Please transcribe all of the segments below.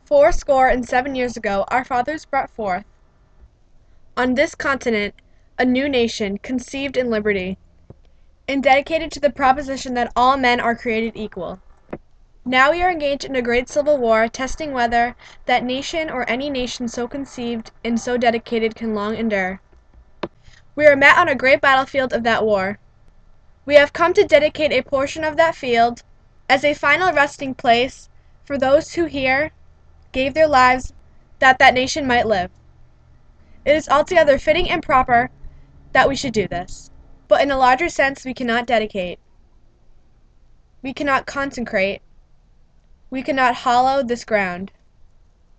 Fourscore and 7 years ago our fathers brought forth on this continent a new nation, conceived in liberty, and dedicated to the proposition that all men are created equal. Now we are engaged in a great civil war, testing whether that nation or any nation so conceived and so dedicated can long endure. We are met on a great battlefield of that war. We have come to dedicate a portion of that field as a final resting place for those who here gave their lives that that nation might live. It is altogether fitting and proper that we should do this. But in a larger sense we cannot dedicate. We cannot consecrate. We cannot hallow this ground.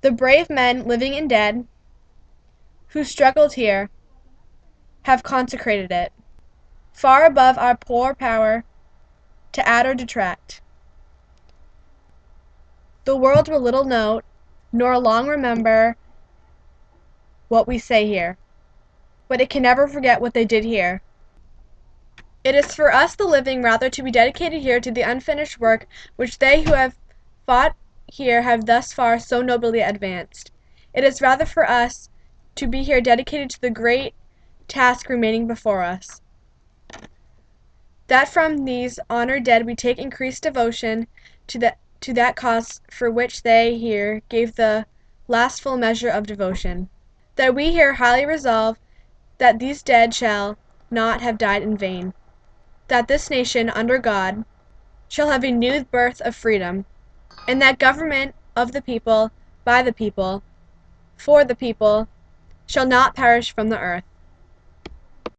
The brave men, living and dead, who struggled here, have consecrated it, far above our poor power to add or detract. The world will little note, nor long remember what we say here, but it can never forget what they did here. It is for us the living rather to be dedicated here to the unfinished work which they who have fought here have thus far so nobly advanced. It is rather for us to be here dedicated to the great task remaining before us, that from these honored dead we take increased devotion to that cause for which they here gave the last full measure of devotion, that we here highly resolve that these dead shall not have died in vain, that this nation, under God, shall have a new birth of freedom, and that government of the people, by the people, for the people, shall not perish from the earth.